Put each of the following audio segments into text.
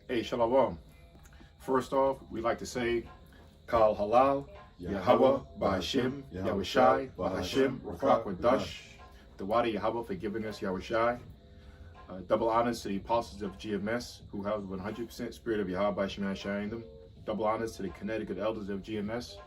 Hey, Shalom. First off, we like to say, Kal Halal, Yahweh, Ba'ashim, Yahushai, Ba'ashim, Rakak Wadash, the Wadi Yahweh for giving us Yahushai. Double honors to the apostles of GMS who have 100% spirit of Yahweh Ba'ashim Yahushai in them. Double honors to the Connecticut elders of GMS.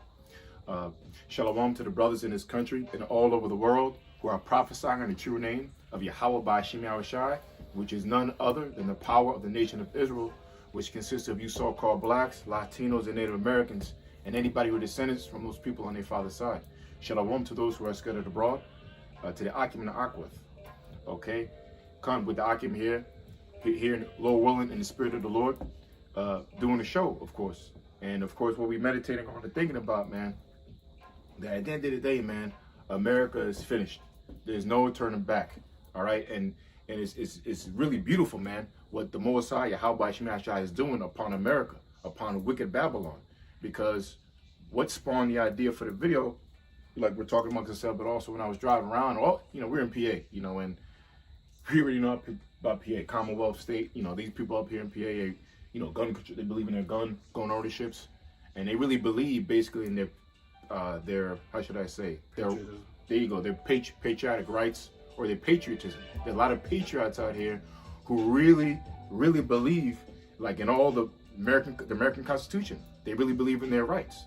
Shalom to the brothers in this country and all over the world who are prophesying in the true name of Yahweh Ba'ashim Yahushai, which is none other than the power of the nation of Israel, which consists of you so-called blacks, Latinos, and Native Americans, and anybody who descends from those people on their father's side. Shalom to those who are scattered abroad, to the Akim and the Akwith. Okay? Come with the Akim here in Lord willing, in the spirit of the Lord, doing the show, of course. And of course, what we meditating on and thinking about, man, that at the end of the day, man, America is finished. There's no turning back. All right? And it's really beautiful, man, what the Mosiah, Yahweh Shemashai, is doing upon America, upon wicked Babylon. Because what spawned the idea for the video, like we're talking amongst ourselves, but also when I was driving around, we're in PA, and we already know about PA, Commonwealth State, these people up here in PA, gun control, they believe in their gun ownerships, and they really believe basically in their how should I say, there you go, their patriotic rights, or their patriotism. There are a lot of patriots out here who really, really believe, like in all the American Constitution, they really believe in their rights,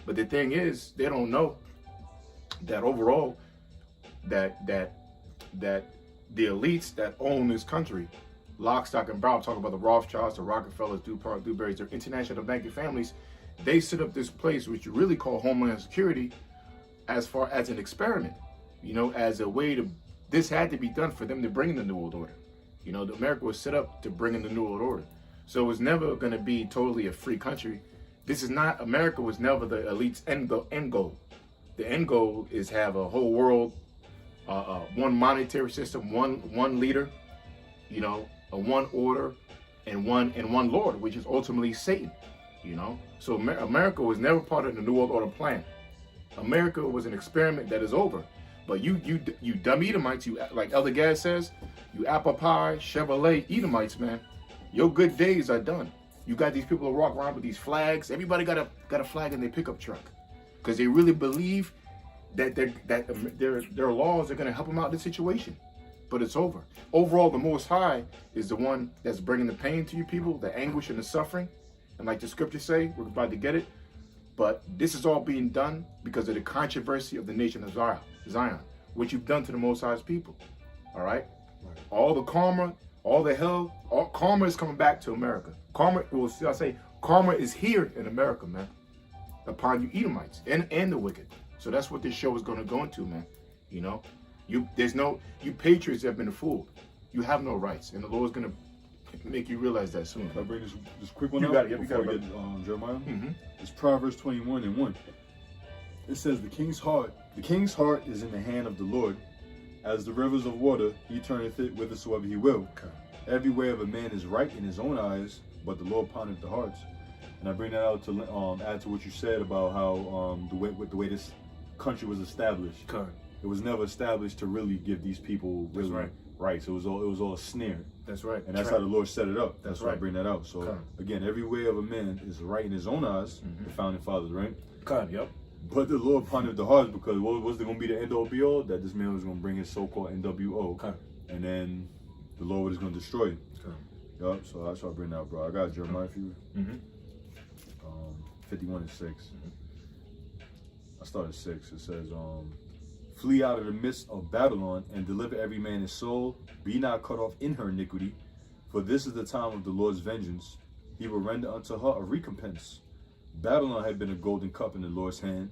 But the thing is, they don't know that overall, that the elites that own this country, lock, stock, and barrel, talk about the Rothschilds, the Rockefellers, DuPont, Dewberrys, their international banking families, they set up this place which you really call Homeland Security as far as an experiment, as a way to, this had to be done for them to bring in the New World Order. America was set up to bring in the New World Order. So it was never going to be totally a free country. America was never the elite's end goal. The end goal is have a whole world, one monetary system, one leader, a one order, and one Lord, which is ultimately Satan, So America was never part of the New World Order plan. America was an experiment that is over. But you dumb Edomites, like Elder Gad says, you apple pie, Chevrolet Edomites, man, your good days are done. You got these people who walk around with these flags. Everybody got a flag in their pickup truck because they really believe that their laws are going to help them out in this situation. But it's over. Overall, the Most High is the one that's bringing the pain to you people, the anguish and the suffering. And like the scriptures say, we're about to get it. But this is all being done because of the controversy of the nation of Zion, which you've done to the Most High's people. All right? All the karma, all the hell, all karma is coming back to America. Karma is here in America, man, upon you Edomites and the wicked. So that's what this show is going to go into, man. You patriots have been fooled. You have no rights, and the Lord's going to make you realize that soon. Can I bring this quick one out? You got it. Jeremiah. Mm-hmm. It's Proverbs 21:1. It says, the king's heart is in the hand of the Lord. As the rivers of water, he turneth it whithersoever he will. Okay. Every way of a man is right in his own eyes, but the Lord pondereth the hearts. And I bring that out to add to what you said about how the way this country was established. Okay. It was never established to really give these people really rights. It was all a snare. That's right. And that's how the Lord set it up. That's why right. I bring that out. So again, every way of a man is right in his own eyes. The founding fathers, right? Yep. But the Lord pondered the hearts, because what was going to be the end all be all? That this man was going to bring his so-called NWO, and then the Lord was going to destroy it. Yup. So that's why I bring that out, bro. I got Jeremiah for you. 51:6. I started 6. It says, flee out of the midst of Babylon and deliver every man his soul. Be not cut off in her iniquity, for this is the time of the Lord's vengeance. He will render unto her a recompense. Babylon had been a golden cup in the Lord's hand,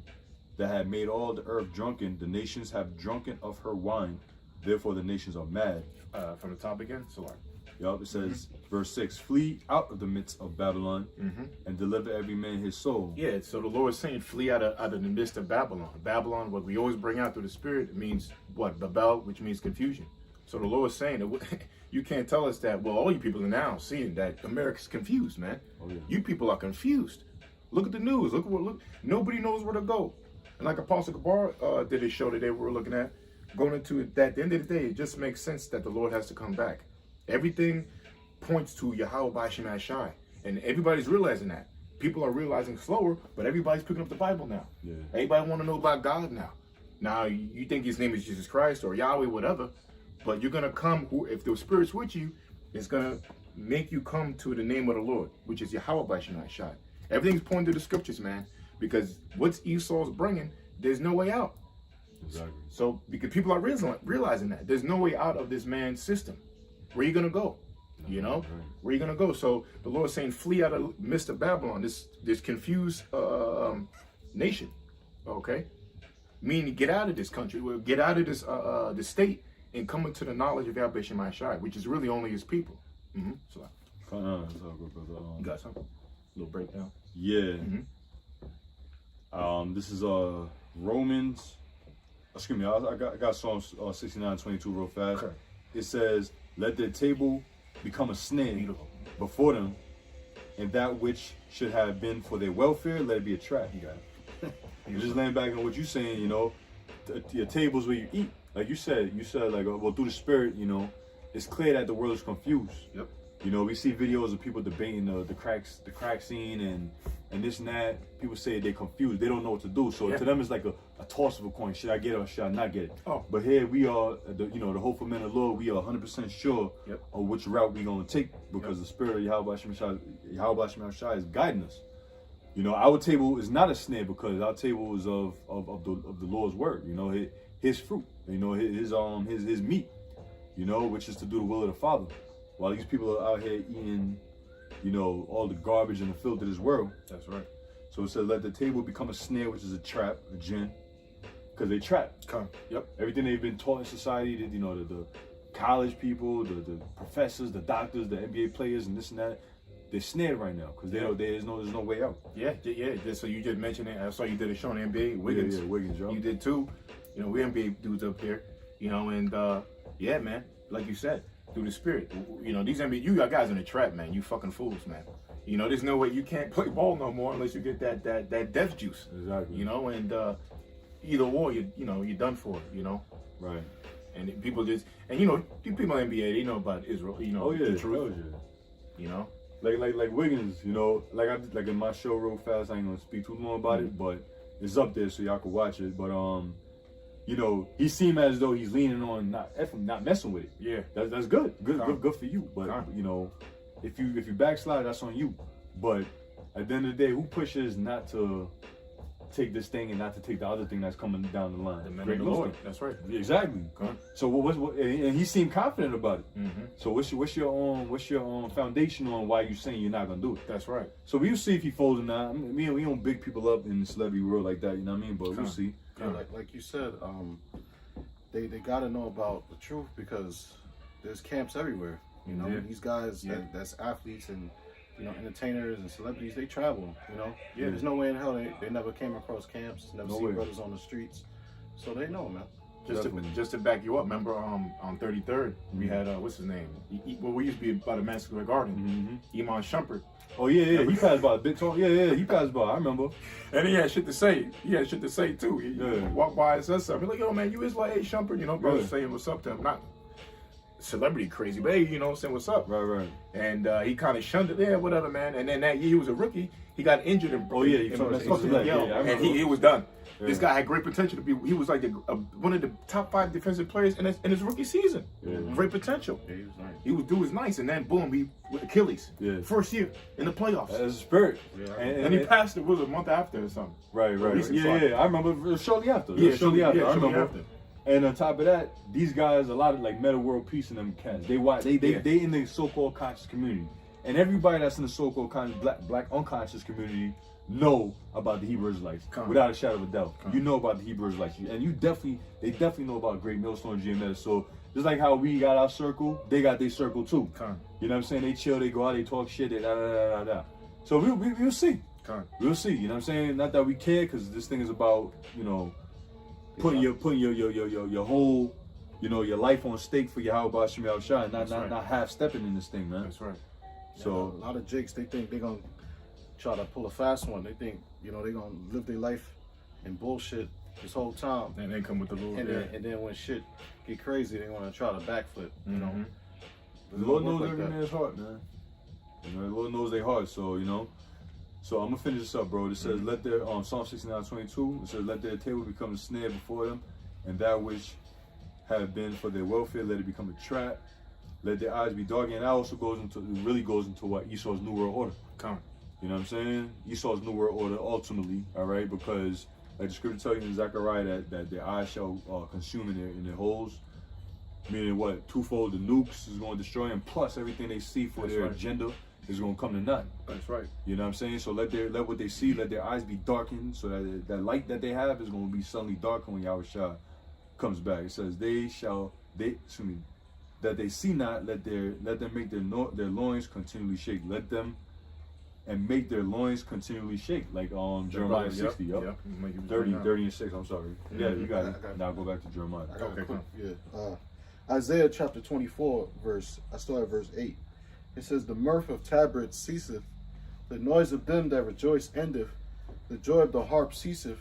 that had made all the earth drunken. The nations have drunken of her wine, therefore the nations are mad. From the top again, so what? Yup, it says, verse 6, flee out of the midst of Babylon and deliver every man his soul. Yeah, so the Lord is saying, flee out of the midst of Babylon. Babylon, what we always bring out through the Spirit, it means what? Babel, which means confusion. So the Lord is saying that you can't tell us that, well, all you people are now seeing that America's confused, man. Oh, yeah. You people are confused. Look at the news. Look. Nobody knows where to go. And like Apostle Gabar did a show today we were looking at, going into it, that at the end of the day, it just makes sense that the Lord has to come back. Everything points to Yahweh B'Shem Shai. And everybody's realizing that. People are realizing slower, but everybody's picking up the Bible now. Yeah. Everybody want to know about God now. Now, you think his name is Jesus Christ or Yahweh, whatever, but you're going to come, if the Spirit's with you, it's going to make you come to the name of the Lord, which is Yahweh B'Shem Shai. Everything's pointing to the scriptures, man, because what's Esau's bringing, there's no way out. Exactly. So, because people are realizing that. There's no way out of this man's system. Where are you going to go? You know? Right. Where are you going to go? So, the Lord is saying, flee out of the midst of Babylon, this confused nation. Okay? Meaning, get out of this country, get out of this state, and come into the knowledge of Yahweh B'Shem Shai, which is really only his people. So, It's all good, brother. you got something? A little breakdown? Yeah. This is Romans. Excuse me. I got Psalms 69:22 real fast. Okay. It says, "Let their table become a snare Beautiful. before them, and that which should have been for their welfare, let it be a trap." You got it. You're just laying back on what you're saying. You know, your tables where you eat. Like you said like, well, through the Spirit, you know, it's clear that the world is confused. Yep. You know, we see videos of people debating the crack scene and this and that. People say they're confused. They don't know what to do. So to them, it's like a toss of a coin. Should I get it or should I not get it? Oh. But here we are, the hopeful men of the Lord, we are 100% sure of which route we're going to take because the Spirit of Yahweh B'Shem Shai is guiding us. You know, our table is not a snare because our table is of the Lord's word. You know, his fruit. You know, his meat. You know, which is to do the will of the Father. While these people are out here eating, you know, all the garbage and the filth of this world. That's right. So it says, let the table become a snare, which is a trap, a gin, because they trap. Come. Yep. Everything they've been taught in society, you know, the college people, the professors, the doctors, the NBA players, and this and that, they're snared right now because there's no way out. Yeah. So you just mentioned it. I saw you did a show on NBA. Wiggins. Yeah, Wiggins, yo. You did too. You know, we NBA dudes up here. You know, and yeah, man, like you said, through the Spirit. You know, these NBA, you got guys in the trap, man. You fucking fools, man. You know, there's no way you can't play ball no more unless you get that death juice. Exactly. You know, and either or, you're done for. You know. Right. And people just, and you know, people in NBA, they know about Israel. You know, the truth. You know. Like Wiggins, you know, like in my show real fast. I ain't gonna speak too long about it, but it's up there so y'all can watch it. But you know, he seemed as though he's leaning on not messing with it. Yeah, that's good. Good for you. But you know, if you backslide, that's on you. But at the end of the day, who pushes not to take this thing and not to take the other thing that's coming down the line? The men of the Lord. That's right. Exactly. So what and he seemed confident about it. Mm-hmm. So what's your foundation on why you saying you're not gonna do it? That's right. So we'll see if he folds or not. I mean, we don't big people up in the celebrity world like that, you know what I mean? But we'll see. Yeah, like you said, they got to know about the truth because there's camps everywhere. You know, these guys that's athletes and you know entertainers and celebrities, they travel. You know, there's no way in hell they never came across camps, never seen brothers on the streets, so they know, man. Just to back you up, remember on 33rd we had what's his name? We used to be by the Madison Square Garden. Iman Shumpert. Oh yeah, he passed by a big talk. Yeah, he passed by. I remember. And he had shit to say. Too. He walked by and said something. Like, yo, man, you is like, hey, Shumpert, you know, brother saying what's up to him. Not celebrity crazy, but hey, you know, saying what's up. Right. And he kind of shunned it. Yeah, whatever, man. And then that year he was a rookie. He got injured. And he was done. Yeah. This guy had great potential to be. He was like one of the top 5 defensive players in his rookie season. Yeah. Great potential. Yeah, he was nice. He was nice, and then boom, he with Achilles. Yeah. First year in the playoffs. That's a spirit. Yeah. And he passed it was a month after or something. Right. Yeah. I remember shortly after. Shortly after. I remember. And on top of that, these guys, a lot of like Meta World Peace and them cats. They in the so-called conscious community, and everybody that's in the so-called conscious black unconscious community know about the Hebrew Israelites without a shadow of a doubt. You know about the Hebrew Israelites, and they definitely know about Great Millstone GMS. So just like how we got our circle, they got their circle too. You know what I'm saying? They chill, they go out, they talk shit, they da. So we'll see. We'll see. You know what I'm saying? Not that we care, because this thing is about, you know, putting your whole, you know, your life on stake for Yahweh B'Shem Shai, not half stepping in this thing, man. That's right. So a lot of jakes, they think they're gonna try to pull a fast one. They think, you know, they're gonna live their life in bullshit this whole time. And then come with the Lord. And then when shit get crazy, they wanna try to backflip, you know. The Lord Work knows like every that. man's heart, man. You know, the Lord knows their heart. So, you know. So I'm gonna finish this up, bro. It says, let their Psalm 69:22. It says, let their table become a snare before them, and that which have been for their welfare, let it become a trap. Let their eyes be dark. And that also really goes into what Esau's New World Order. Come. You know what I'm saying? Esau's New World Order ultimately, all right, because like the scripture tells you in Zechariah that their eyes shall consume in their holes. Meaning what? Twofold, the nukes is going to destroy them, plus everything they see for That's their right. agenda is going to come to nothing. That's right. You know what I'm saying? So let what they see, let their eyes be darkened, so that that light that they have is going to be suddenly darkened when Yahushua comes back. It says that they see not, let them make their loins continually shake. Let them and make their loins continually shake, like Jeremiah 60, Yep. 30 and 6. I'm sorry. Yeah, you got I it. got it. Now go back to Jeremiah. I got Okay, a quick, cool. yeah. Isaiah chapter 24, I start at verse 8. It says, the mirth of tabrets ceaseth, the noise of them that rejoice endeth, the joy of the harp ceaseth.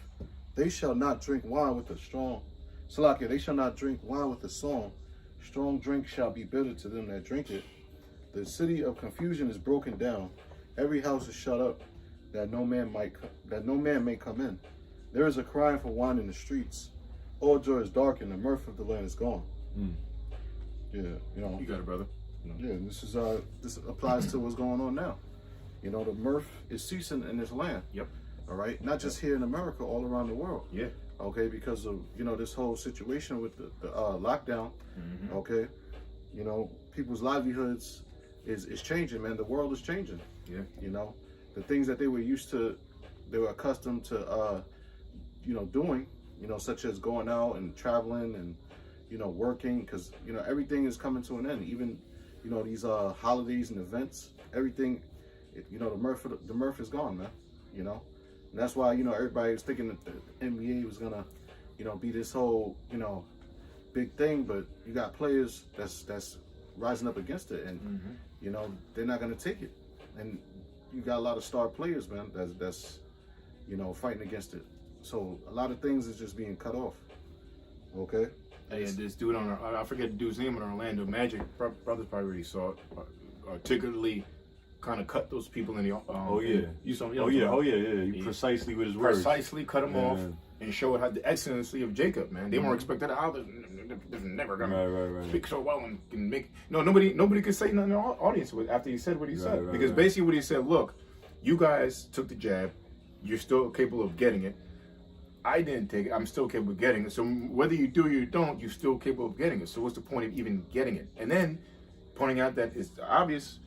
They shall not drink wine with a strong. Salakia, they shall not drink wine with a song. Strong drink shall be bitter to them that drink it. The city of confusion is broken down. Every house is shut up, that no man may come in. There is a crying for wine in the streets. All joy is dark, and the mirth of the land is gone. Yeah, you know. You got it, brother. Yeah, this applies to what's going on now. You know, the mirth is ceasing in this land. Yep. All right, not just here in America, all around the world. Yeah. Okay, because of this whole situation with the lockdown. Mm-hmm. Okay, people's livelihoods is changing, man. The world is changing. Yeah. You know, the things that they were accustomed to, doing. Such as going out and traveling and working, because everything is coming to an end. Even these holidays and events, everything. The mirth is gone, man. And that's why everybody was thinking that the NBA was gonna be this whole big thing, but you got players that's rising up against it, and they're not gonna take it. And you got a lot of star players, man, that's fighting against it. So a lot of things is just being cut off. Okay. Hey, this dude I forget the dude's name in Orlando Magic brothers probably already saw it. Articulately kind of cut those people in the. You saw. He precisely with his words. Precisely cut them off and showed how the excellency of Jacob, man. They weren't expecting they're never gonna speak so well and can make. No, nobody could say nothing in the audience after he said what he said, because basically what he said, look, you guys took the jab, you're still capable of getting it. I didn't take it. I'm still capable of getting it. So whether you do or you don't, you're still capable of getting it. So what's the point of even getting it? And then pointing out that it's obvious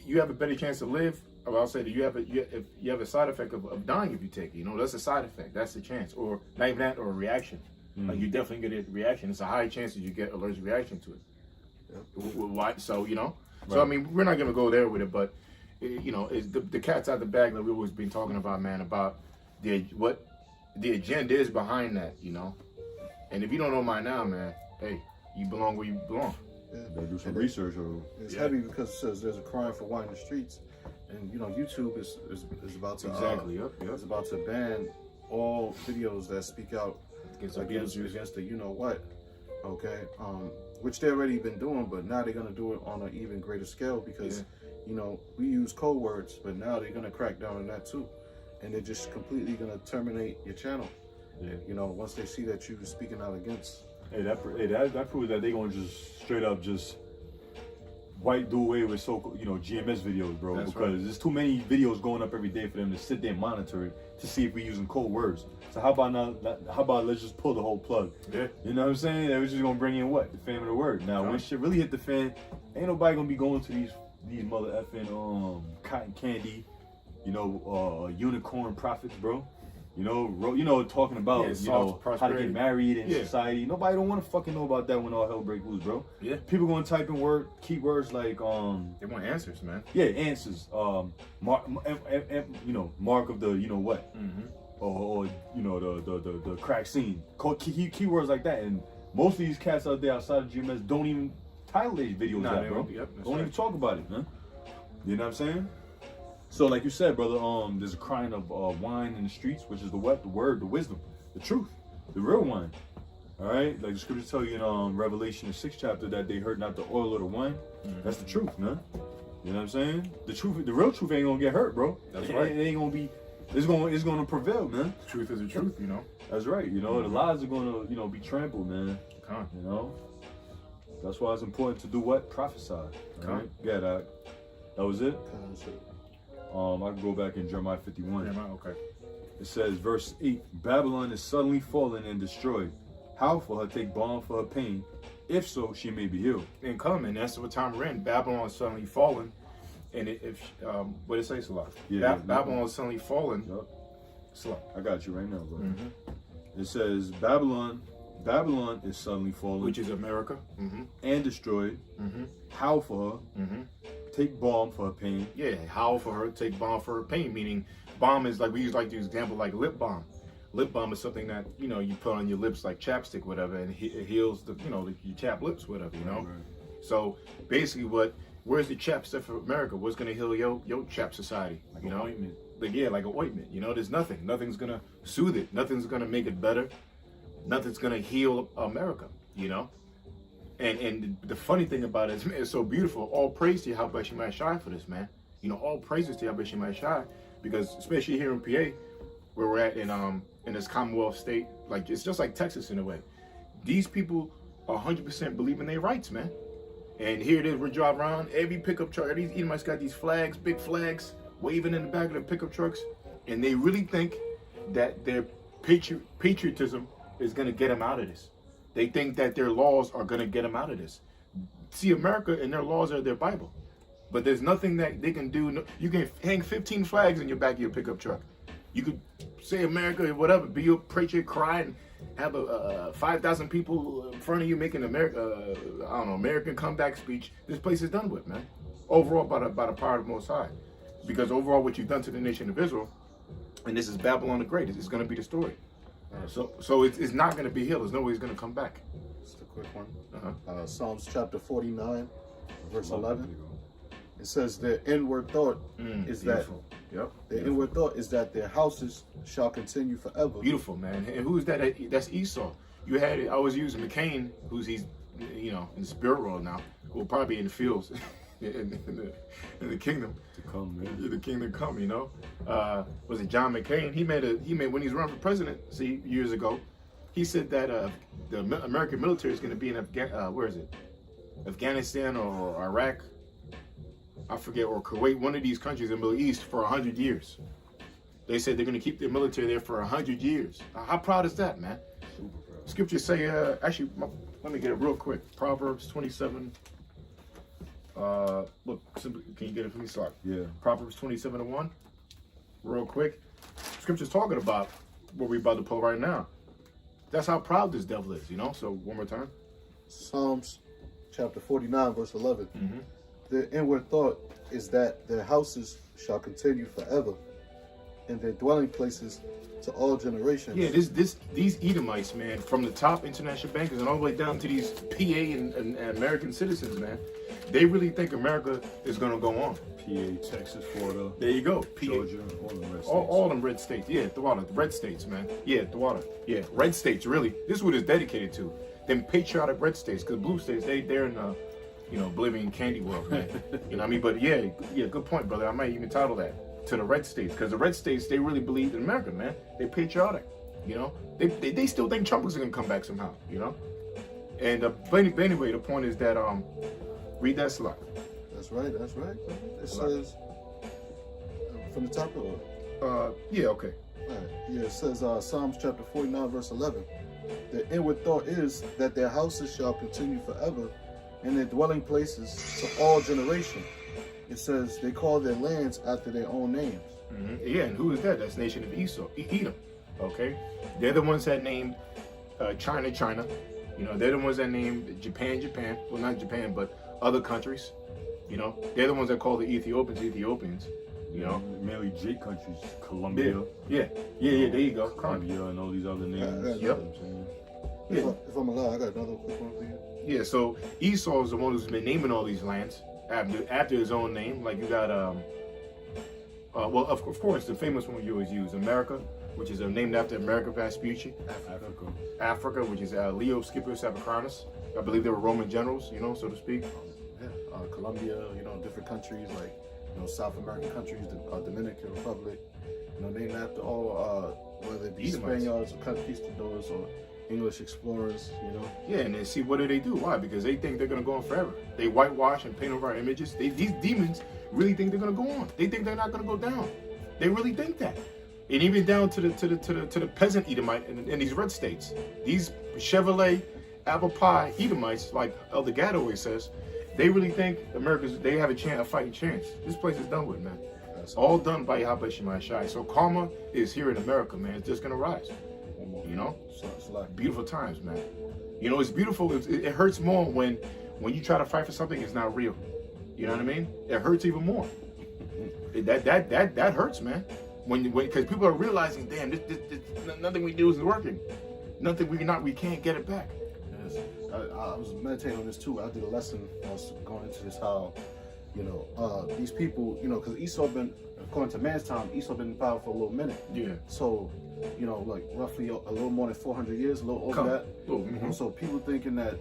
you have a better chance to live. Or I'll say that you have a side effect of dying if you take it. That's a side effect. That's the chance, or not even that, or a reaction. Like you definitely get a reaction. It's a high chance that you get allergic reaction to it. Yep. Why? So So I mean, we're not gonna go there with it, but it's the cat's out the bag that we've always been talking about, man. About what the agenda is behind that, And if you don't know by now, man, hey, you belong where you belong. Yeah. Better do some research. It's heavy because it says there's a crying for wine in the streets, and YouTube is about to is about to ban all videos that speak out against the what. Okay, which they already been doing, but now they're gonna do it on an even greater scale because we use code words, but now they're gonna crack down on that too, and they're just completely gonna terminate your channel. Yeah. Once they see that you're speaking out against. Hey, that proves that they're gonna just straight up just do away with GMS videos, bro. That's because there's too many videos going up every day for them to sit there and monitor it to see if we're using code words. So how about let's just pull the whole plug? Yeah. You know what I'm saying? They was just gonna bring in what? The fam of the word. Now when shit really hit the fan, ain't nobody gonna be going to these mother effing cotton candy, unicorn prophets, bro. Talking about how to get married in society. Nobody don't want to fucking know about that when all hell break loose, bro. Yeah. People gonna type in keywords like They want answers, man. Yeah, answers. Mark of the what, or the crack scene. Keywords like that, and most of these cats out there outside of GMS don't even title these videos that, bro. Don't even talk about it, man. You know what I'm saying? So, like you said, brother, there's a crying of wine in the streets, which is the what? The word, the wisdom, the truth, the real wine. All right, like the scriptures tell you in Revelation the 6th chapter that they heard not the oil or the wine. That's the truth, man. You know what I'm saying? The truth, the real truth ain't gonna get hurt, bro. That's right. It ain't gonna be. It's gonna prevail, man. The truth is the truth, you know. That's right. You know, the lies are gonna, be trampled, man. Come on. You know. That's why it's important to do what? Prophesy. All right. Yeah, that was it. I can go back in Jeremiah 51. Jeremiah, okay. It says, verse 8, Babylon is suddenly fallen and destroyed. How for her take balm for her pain? If so, she may be healed. And come, and that's what time we're in. Babylon is suddenly fallen. And what did it say, Salah? Yeah, Babylon is suddenly fallen. Yep. Salah. I got you right now, bro. Mm-hmm. It says, Babylon is suddenly fallen. Which is America. Mm-hmm. And destroyed. Mm-hmm. How for her? Mm-hmm. Take balm for her pain. Yeah, how for her take balm for her pain, meaning balm is like, we use like the example like lip balm. Lip balm is something that, you put on your lips like chapstick, whatever, and it heals your chapped lips, whatever, Right. So basically where's the chapstick for America? What's going to heal your chapped society? Like an ointment. Like an ointment, there's nothing. Nothing's going to soothe it. Nothing's going to make it better. Nothing's going to heal America, And the funny thing about it is, man, it's so beautiful. All praise to Yahweh Shemai Shai for this, man. All praises to Yahweh Shemai Shai, because especially here in PA, where we're at in this Commonwealth state, like it's just like Texas in a way. These people 100% believe in their rights, man. And here it is, we're driving around, every pickup truck, these Edomites got these flags, big flags, waving in the back of the pickup trucks, and they really think that their patriotism is going to get them out of this. They think that their laws are going to get them out of this. See, America and their laws are their Bible. But there's nothing that they can do. You can hang 15 flags in your back of your pickup truck. You could say America or whatever, be your preacher, cry, and have 5,000 people in front of you making American comeback speech. This place is done with, man. Overall, by the power of the Most High. Because overall, what you've done to the nation of Israel, and this is Babylon the Great, it's going to be the story. So it's not going to be healed. There's no way he's going to come back. Just a quick one. Psalms chapter 49, verse 11. It says their inward thought is beautiful. Their inward thought is that their houses shall continue forever. Beautiful, man. And who's that? That's Esau. You had it. I was using McCain, he's in the spirit world now, who will probably be in the fields in the kingdom to come, man. The kingdom come. Was it John McCain? He made when he's running for president, years ago, he said that the American military is going to be in Afghanistan or Iraq, I forget, or Kuwait, one of these countries in the Middle East for 100 years. They said they're going to keep their military there for 100 years. How proud is that, man? Super proud. Scriptures say, actually, let me get it real quick. Proverbs 27. Look, simply, can you get it for me, Sark? Yeah. Proverbs 27:1. Real quick. Scripture's talking about what we're about to pull right now. That's how proud this devil is, So one more time. Psalms chapter 49, verse 11. Mm-hmm. Their inward thought is that their houses shall continue forever, and their dwelling places to all generations. Yeah, these Edomites, man, from the top international bankers and all the way down to these PA and American citizens, man, they really think America is going to go on. PA, Texas, Florida. There you go. Georgia, all them red states. All them red states. Yeah, the red states, man. Yeah, the red states, really. This is what it's dedicated to. Them patriotic red states, because blue states, they're in Oblivion Candy World, man. What I mean? But yeah, good point, brother. I might even title that to the red states, because the red states, they really believe in America, man. They're patriotic, They still think Trump is going to come back somehow, And but anyway, the point is that read that slide. That's right. It says from the top of it. Yeah, okay. All right. Yeah, it says Psalms chapter 49, verse 11. The inward thought is that their houses shall continue forever, and their dwelling places to all generation. It says they call their lands after their own names. Mm-hmm. Yeah, and who is that? That's nation of Edom. Okay, they're the ones that named China. They're the ones that named Japan. Well, not Japan, but other countries. They're the ones that call the Ethiopians. Mainly J countries, Colombia. Yeah. There you go. Colombia and all these other names. Yep. If I'm allowed, I got another quick one for you. Yeah. So Esau is the one who's been naming all these lands after his own name. Like you got, well, of course, the famous one you always use, America. which is named after America Vespucci. Africa. Africa, which is Leo Scipio Sapacranus. I believe they were Roman generals, you know, so to speak. Yeah, Colombia, you know, different countries like, you know, South American countries, the Dominican Republic, you know, named after all, whether it be Edomites. Spaniards or conquistadors or English explorers, you know. Yeah, and then see, what do? Why? Because they think they're gonna go on forever. They whitewash and paint over our images. These demons really think they're gonna go on. They think they're not gonna go down. They really think that. And even down to the peasant Edomite in these red states, these Chevrolet apple pie Edomites, like Elder Gad always says, they really think they have a fighting chance. This place is done with, man. That's All done by Yahweh Shemai Shai. So karma is here in America, man. It's just gonna rise. one more. You know? So it's like Beautiful times, man. You know, it's beautiful. It hurts more when you try to fight for something it's not real. You know what I mean? It hurts even more. That hurts, man. Because people are realizing, damn, this nothing we do is working. Nothing we can't get it back. Yes. I was meditating on this too. I did a lesson. I was going into this how, you know, these people, you know, because Esau been, according to man's time, Esau been in power for a little minute. Yeah. So, you know, like roughly a little more than 400 years, a little over Come. that. Oh, mhm. So people thinking that,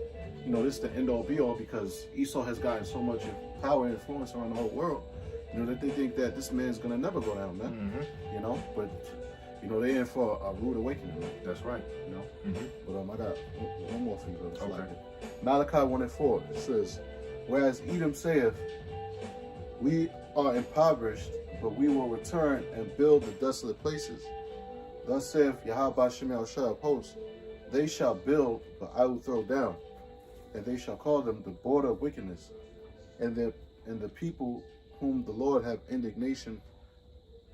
you know, this is the end all be all because Esau has gotten so much power and influence around the whole world. You know, that they think that this man's gonna never go down, man. Mm-hmm. You know, but you know, they in for a rude awakening, man. That's right. You know. Mm-hmm. But I got one more for you, brother. Okay. Like Malachi 1:4. It says, "Whereas Edom saith, we are impoverished, but we will return and build the desolate places. Thus saith Yahweh Shem Shai of hosts, they shall build, but I will throw down, and they shall call them the border of wickedness, and the people whom the Lord have indignation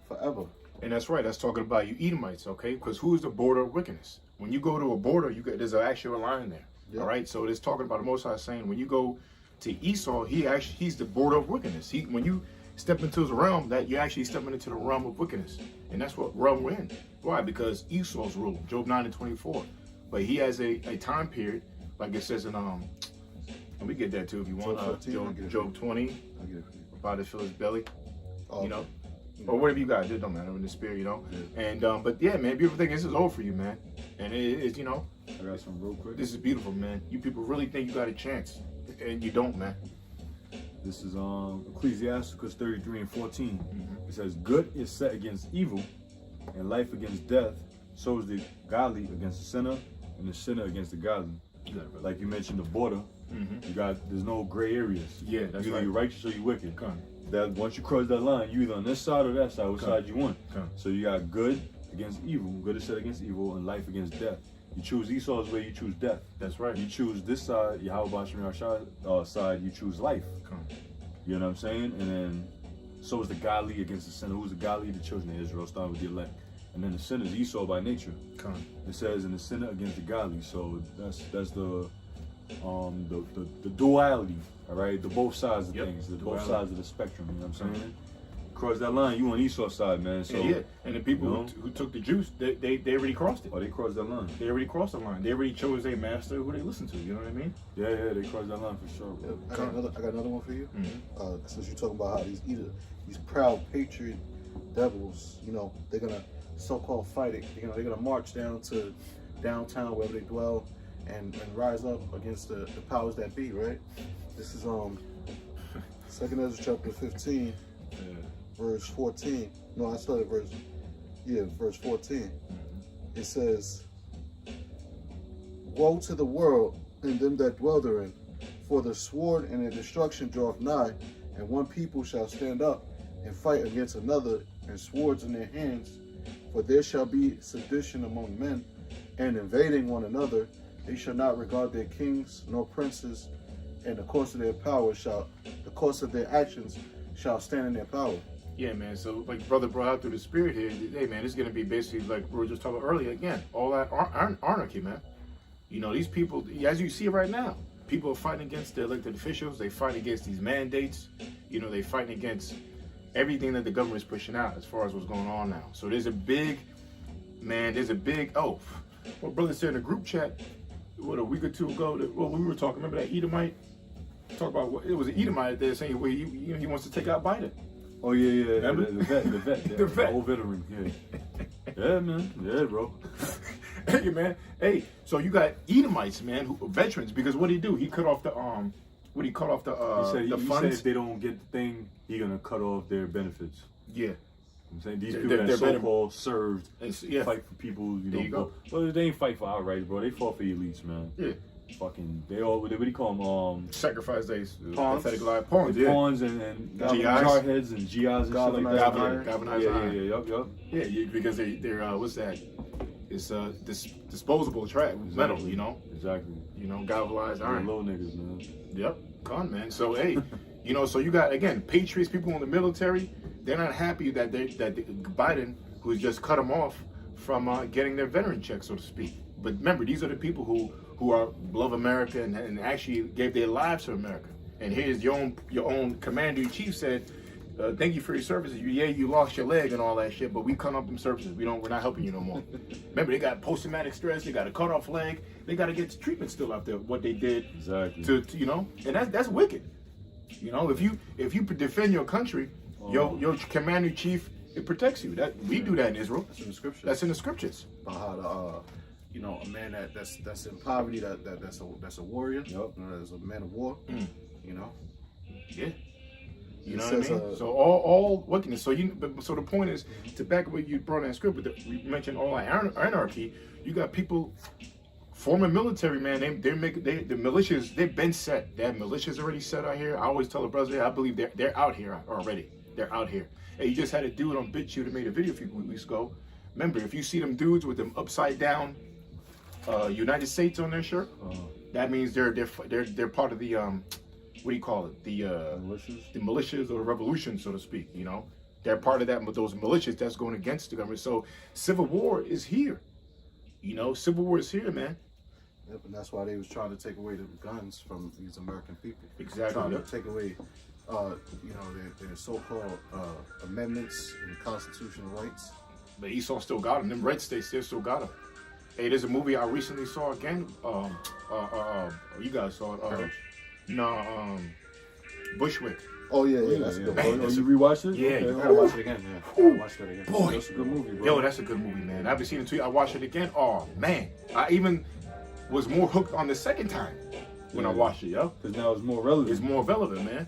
forever." And that's right. That's talking about you Edomites, okay? Because who is the border of wickedness? When you go to a border, there's an actual line there. Yeah. All right. So it's talking about the Most High saying when you go to Esau, he's the border of wickedness. When you step into his realm, that you're actually stepping into the realm of wickedness, and that's what realm we're in. Why? Because Esau's rule, Job 9:24. But he has a time period, like it says in let me get that too if you want. Job 15, I'll get it. Job 20, I'll get it for you. about to fill his belly. Oh, You know. Or whatever you got, it don't matter in the spirit, you know. Yeah. And but yeah, man, beautiful thing. This is all for you, man. And it's you know, I got some real quick. this is beautiful, man. You people really think you got a chance, and you don't, man. This is Ecclesiasticus 33:14. Mm-hmm. It says, "Good is set against evil, and life against death. So is the godly against the sinner, and the sinner against the godly." Like you mentioned, the border. Mm-hmm. There's no gray areas. Yeah, that's Either right. you're righteous or you're wicked. Come, That once you cross that line, you either on this side or that side. Which Come. side you want? come. So you got good against evil. Good is set against evil, and life against death. You choose Esau's way, you choose death. That's right. You choose this side, Yahweh Shem Yahshua side, you choose life. Come. You know what I'm saying? And then, so is the godly against the sinner. Who's the godly? The children of Israel, starting with the elect. And then the sinner is Esau by nature. Come. It says, and the sinner against the godly. So that's the duality, all right? The both sides of Yep, things, the both duality. sides of the spectrum. You know what I'm saying? Cross that line, you on Esau's side, man. So, Yeah. And the people you know? who took the juice, they already crossed it. Oh, they crossed that line. They already crossed the line. They already chose their master who they listen to. You know what I mean? Yeah, they crossed that line for sure. Yeah, I got another one for you. Mm-hmm. Since you're talking about how these proud patriot devils, you know, they're gonna so-called fight it. You know, they're gonna march down to downtown wherever they dwell and rise up against the powers that be. Right. This is 2 Ezra chapter 15, verse 14. No, I started verse 14. It says, "Woe to the world and them that dwell therein, for the sword and the destruction draweth nigh, and one people shall stand up and fight against another, and swords in their hands. For there shall be sedition among men, and invading one another. They shall not regard their kings nor princes, and the course of their actions shall stand in their power." Yeah, man. So, like brother brought out through the spirit here, hey, man, it's going to be basically like we were just talking about earlier. Again, all that anarchy, man. You know, these people, as you see right now, people are fighting against the elected officials. They fight against these mandates. You know, they fighting against everything that the government is pushing out as far as what's going on now. So there's a big, what brother said in the group chat, what, a week or two ago, we were talking, remember that Edomite? Talk about what, it was an Edomite there saying, well, he wants to take out Biden. Oh yeah, Remember? the vet, The vet. old veteran. Yeah. Yeah, man. Yeah, bro. Hey, man. Hey, so you got Edomites, man, who veterans, because what did he do? He cut off the What he cut off the He said funds? if they don't get the thing, he gonna cut off their benefits. Yeah. I'm saying these They're- people they're that better- so-called served, Yeah. fight for people, There you go. Well, they ain't fight for our rights, bro. They fought for elites, man. Yeah. Fucking, they all, what do you call them? Sacrifice days. Pawns. Pathetic life. Pawns, yeah. Pawns and GIs. jarheads and GIs and shit like that. Galvanized Galvanized Yeah, iron. yup. Yeah, because they're what's that? It's disposable trash metal, you know. Exactly. You know, galvanized They're iron. low niggas, man. Yep, con man. So hey, you know, so you got again patriots, people in the military. They're not happy that Biden, who's just cut them off from getting their veteran check, so to speak. But remember, these are the people who are love America and actually gave their lives to America. And here's your own commander in chief said, "Thank you for your services. You lost your leg and all that shit, but we cut off them services. We're not helping you no more." Remember, they got post-traumatic stress. They got a cut off leg. They got to get treatment still after what they did. Exactly. To you know, and that's wicked. You know, if you defend your country, your commander in chief, it protects you. That we do that in Israel. That's in the scripture. That's in the scriptures. About how you know, a man that's in poverty, that's a warrior. Yep. You know, that's a man of war. You know. Yeah. You It know what I says, mean? So all wickedness. So so the point is to back up what you brought in the script, but we mentioned all anarchy. You got people, former military man. The militias. They've been set. They have militias already set out here. I always tell the brothers, I believe they're out here already. They're out here. Hey, you just had a dude on BitChute that made a video a few weeks ago. Remember, if you see them dudes with them upside down United States on their shirt, that means they're part of the what do you call it? The militias or the revolution, so to speak. You know, they're part of that. But those militias that's going against the government. So civil war is here. You know, civil war is here, man. Yep, and that's why they was trying to take away the guns from these American people. Exactly. Trying Yep. to take away, you know, their so-called amendments in the constitutional rights. But Esau still got them. Them red states, they still got them. Hey, there's a movie I recently saw again. You guys saw it. Bushwick. Oh yeah, that's a good Oh, one. you rewatched it? Yeah, Okay. you I gotta watch it again. Yeah, I gotta watch that again. Boy. That's a good movie, bro. Yo, that's a good movie, man. I haven't seen it too. I watched it again. Oh man, I even was more hooked on the second time when I Yeah. watched it. Yo, Because now it's more relevant. it's more relevant, man.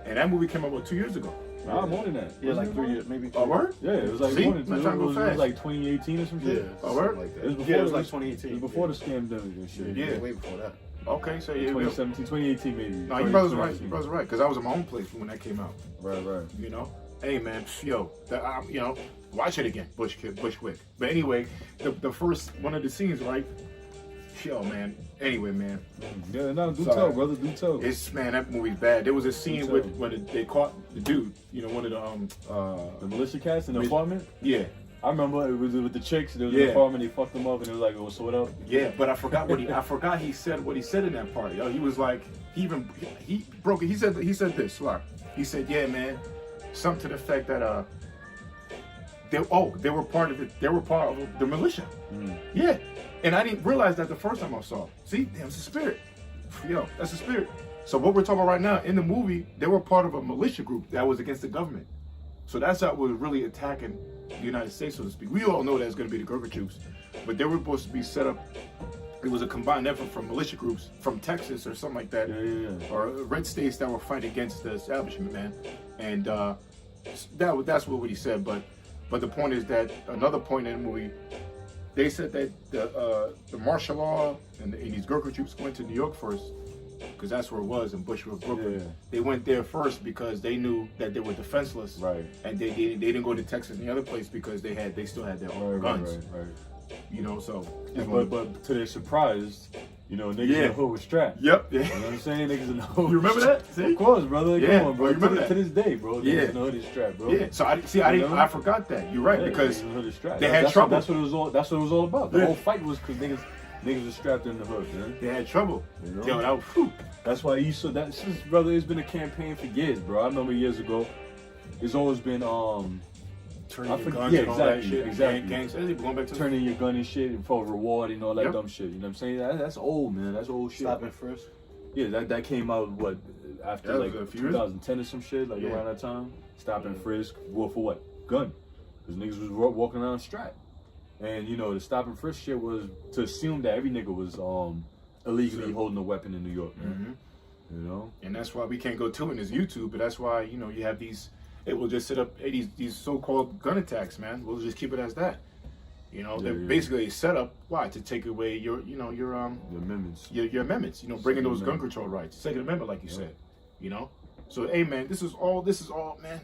And that movie came out about 2 years ago. Nah, more than that. Yeah, like Wasn't it 3 more? years, maybe. Oh, word? Yeah, it was like See? more than I'm trying to go it was fast. like 2018 or some Yeah, shit. Oh, word? something like that. It was before Yeah, it was the- like 2018. It was before the scandemic and shit. Yeah. way before that. Okay, so yeah, 2017, 2018 maybe. no, your brother's right. 2018. Your brother's right. Because I was at my own place when that came out. Right. You know, hey man, yo, you know, watch it again, Bushwick. But anyway, the first one of the scenes, right? Yo, man. Anyway, man, Yeah, no, do Sorry. tell, brother, do tell. it's man, that movie's bad. There was a scene tell. with when they caught the dude. You know, one of the The militia cats in the Mil- apartment. yeah, I remember it was with the chicks. There was Yeah. an apartment. They fucked them up, and it was like, "Oh, so what up?" yeah. But I forgot he said what he said in that part. Yo, he was like, he broke it. He said this. Sorry. He said, yeah, man, something to the effect that they were part of it. They were part of the militia. Yeah, and I didn't realize that the first time I saw it. See, damn, it's a spirit. Yo, that's a spirit. So what we're talking about right now, in the movie, they were part of a militia group that was against the government. So that's how it was really attacking the United States, so to speak. We all know that's going to be the Gorbachev, but they were supposed to be set up. It was a combined effort from militia groups from Texas or something like that, Yeah. or red states that were fighting against the establishment, man. And that's what he said. But the point is that another point in the movie, they said that the martial law and these Gurkha troops went to New York first, because that's where it was in Bushwick, Brooklyn. Yeah. They went there first because they knew that they were defenseless, Right. and they didn't go to Texas and the other place because they still had their own guns, Right. you know. So, But to their surprise, you know, niggas Yeah. in the hood was strapped. yep, You know what I'm saying? Niggas in the hood. You remember that? See? Of course, brother. Yeah, Come on, bro. you remember To that? this day, bro. Yeah. Niggas in the hood is strapped, bro. yeah. So I forgot that. You're right, Yeah, because niggas in the hood is strapped. they had That's trouble. That's what it was all. That's what it was all about. The Yeah. whole fight was because niggas was strapped in the hood, man. they had trouble. You know? Yo, that, whew. That's why you saw that. Since brother, it's been a campaign for years, bro. I remember years ago. It's always been turning I your forget- guns yeah, and all that exactly, shit. exactly. Gangs, going back to turning your gun and shit for reward and all that Yep. dumb shit. You know what I'm saying? That's old, man. That's old shit. Stop it first. Yeah, that came out what after That like was a few years? 2010 or some shit, like Yeah. around that time. Stop and frisk. Well, for what? Gun. Because niggas was walking around strapped. And you know, the stop and frisk shit was to assume that every nigga was illegally holding a weapon in New York, man. You know? And that's why we can't go to it in this YouTube, but that's why, you know, you have these, it will just set up these so-called gun attacks, man. We'll just keep it as that. You know, they're basically set up, why? To take away your amendments. Your amendments, you know, bringing those gun control rights. Second Amendment, like you said, you know? So, hey, man, this is all, man.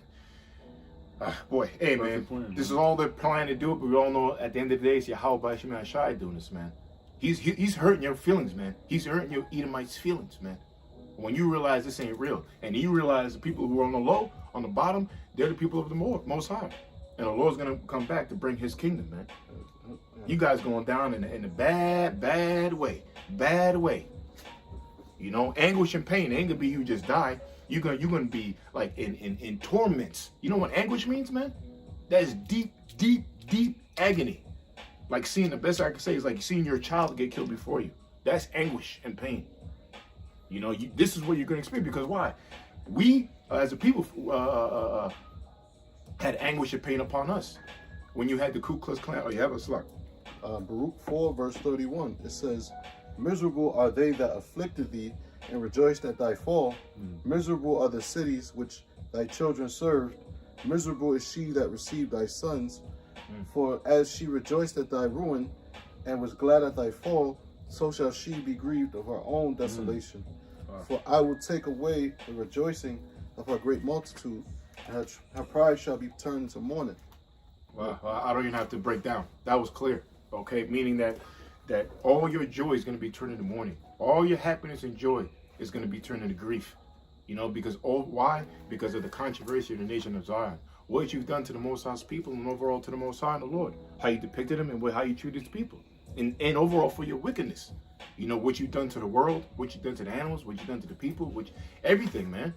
Boy, hey, man, this is all they're planning to do, but we all know at the end of the day, it's Yahweh Shemai Shai doing this, man. He's hurting your feelings, man. He's hurting your Edomites' feelings, man. When you realize this ain't real, and you realize the people who are on the low, on the bottom, they're the people of the Most High. And the Lord's going to come back to bring his kingdom, man. You guys going down in a bad way. Bad way. You know, anguish and pain ain't going to be you just die. You're gonna be like in torments. You know what anguish means, man? That is deep agony. Like seeing, the best I can say is like seeing your child get killed before you. That's anguish and pain. You know, this is what you're gonna experience, because why? We as a people had anguish and pain upon us when you had the Ku Klux Klan. Oh, you have a slug. Baruch 4 verse 31. It says, "Miserable are they that afflicted thee, and rejoiced at thy fall. Miserable are the cities which thy children served. Miserable is she that received thy sons. For as she rejoiced at thy ruin, and was glad at thy fall, so shall she be grieved of her own desolation. For I will take away the rejoicing of her great multitude, and her pride shall be turned to mourning." Well, I don't even have to break down. That was clear. Okay, meaning that all your joy is going to be turned into mourning. All your happiness and joy is going to be turned into grief. You know, because why? Because of the controversy of the nation of Zion. What you've done to the Most High's people, and overall to the Most High and the Lord. How you depicted them, and how you treated people. And overall for your wickedness. You know, what you've done to the world, what you've done to the animals, what you've done to the people, everything, man.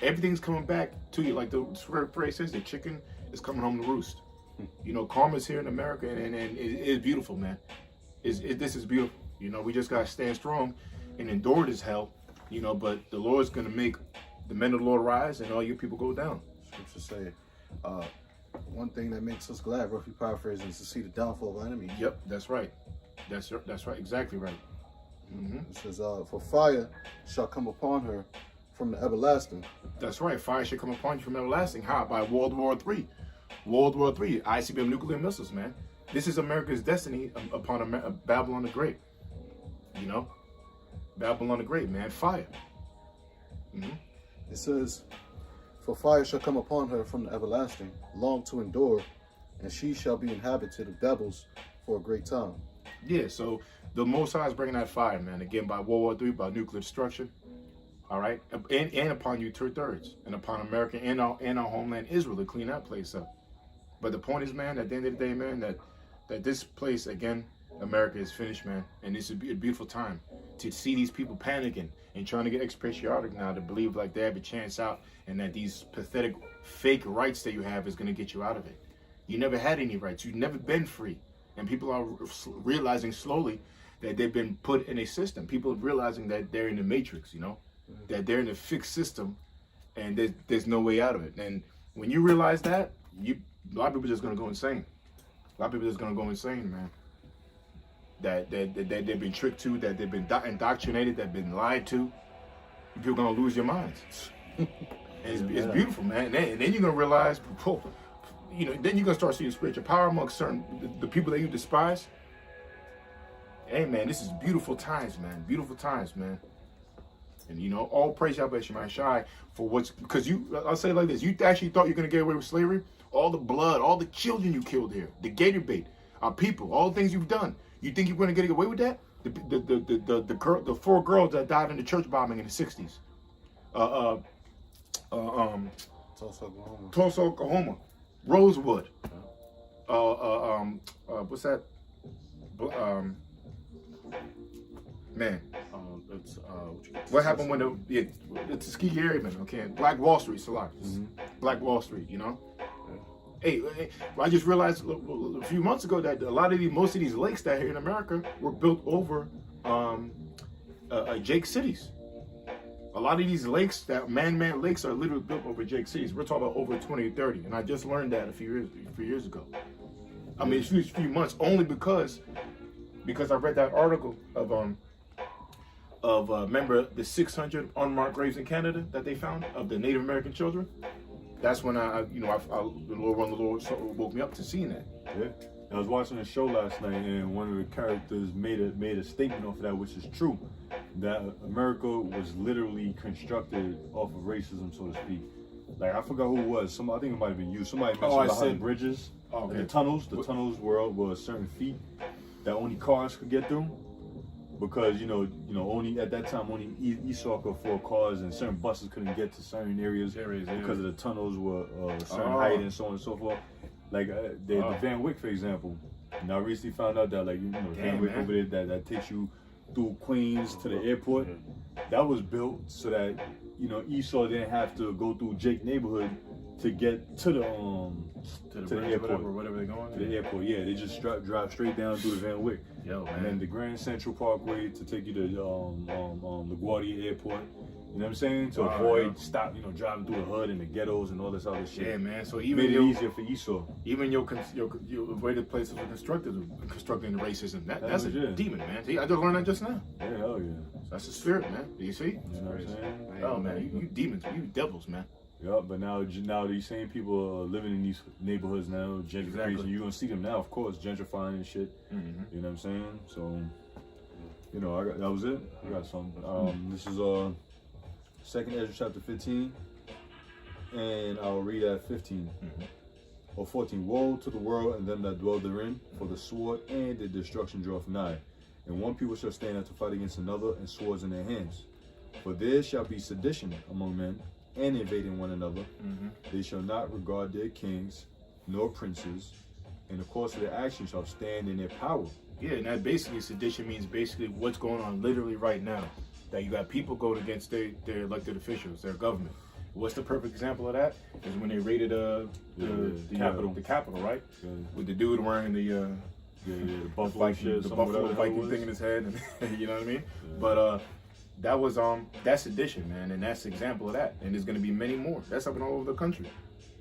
Everything's coming back to you. Like the phrase says, the chicken is coming home to roost. You know, karma's here in America, and it's beautiful, man. This is beautiful. You know, we just got to stand strong and endure this hell, you know, but the Lord's going to make the men of the Lord rise and all you people go down. Scripture say, one thing that makes us glad, roughly paraphrasing, is to see the downfall of our enemy. Yep, that's right. That's right. Exactly right. It says, for fire shall come upon her from the everlasting. That's right. Fire shall come upon you from everlasting. How? By World War III. World War III, ICBM nuclear missiles, man. This is America's destiny upon Babylon the Great. You know? Babylon the Great, man. Fire. It says, for fire shall come upon her from the everlasting, long to endure, and she shall be inhabited of devils for a great time. Yeah, so the Most High is bringing that fire, man. Again, by World War III, by nuclear destruction. All right? And upon you two-thirds. And upon America and our homeland Israel to clean that place up. But the point is, man, at the end of the day, man, that this place, again, America is finished, man. And this would be a beautiful time to see these people panicking and trying to get expatriatic now to believe like they have a chance out, and that these pathetic fake rights that you have is going to get you out of it. You never had any rights. You've never been free. And people are realizing slowly that they've been put in a system. People are realizing that they're in the matrix, you know, that they're in a fixed system, and there's no way out of it. And when you realize that, a lot of people are just going to go insane. A lot of people are just going to go insane, man. That they've been tricked to, that they've been indoctrinated, that they've been lied to. People are going to lose your minds. And it's beautiful, man. And then you're going to realize, you know, then you're going to start seeing spiritual power amongst the people that you despise. Hey, man, this is beautiful times, man. Beautiful times, man. And, you know, all praise Yahweh Shemai Shai for because I'll say it like this, you actually thought you're going to get away with slavery? All the blood, all the children you killed here, the gator bait, our people, all the things you've done. You think you're going to get away with that? The 4 girls that died in the church bombing in the 60s. Tulsa, Oklahoma. Rosewood. What's that? Man. What happened when the Tuskegee Airmen? Okay, Black Wall Street, Black Wall Street. You know. Hey, I just realized a few months ago that most of these lakes that are here in America were built over Jake cities. A lot of these lakes, that man-made lakes, are literally built over Jake cities. We're talking about over 20 or 30, and I just learned that a few years ago. I mean, it's a few months only because I read that article of remember the 600 unmarked graves in Canada that they found of the Native American children. That's when the Lord woke me up to seeing that. Yeah. I was watching a show last night, and one of the characters made a statement off of that, which is true, that America was literally constructed off of racism, so to speak. Like, I forgot who it was. I think it might have been you. Somebody mentioned about how the bridges, and the tunnels were a certain feet that only cars could get through, because you know only at that time only Esau could afford cars, and certain buses couldn't get to certain areas because of the tunnels were a certain height and so on and so forth. Like the Van Wyck, for example. And I recently found out that Van Wyck over there that takes you through Queens to the airport. That was built so that Esau didn't have to go through Jake neighborhood to get to the airport, whatever they're going to the airport. Yeah, they just drive straight down through the Van Wyck. Yo, man. And then the Grand Central Parkway to take you to LaGuardia Airport. You know what I'm saying? To avoid driving through the hood and the ghettos and all this other shit. Yeah, man. So even made it easier for Esau. Even your way the places were constructing the racism. That's a demon, man. See, I just learned that just now. Yeah, hell yeah. That's the spirit, man. Do you see? You know what I'm saying? Oh man, you demons, you devils, man. Yeah, but now these same people are living in these neighborhoods now, gentrification. Exactly. You're gonna see them now, of course, gentrifying and shit. Mm-hmm. You know what I'm saying? So, that was it. I got something. This is 2nd Ezra chapter 15, and I'll read at 15 or 14. Woe to the world and them that dwell therein, for the sword and the destruction draweth nigh. And one people shall stand up to fight against another, and swords in their hands. For there shall be sedition among men, and invading one another. They shall not regard their kings nor princes, and the course of their action shall stand in their power. Yeah, and that basically sedition means basically what's going on literally right now. That you got people going against their elected officials, their government. What's the perfect example of that? Is when they raided the Capitol. The Capitol, right? Yeah. With the dude wearing the buffalo shit, the buffalo Viking thing in his head, and you know what I mean? Yeah. But that was that's sedition, man, and that's an example of that. And there's gonna be many more. That's happening all over the country.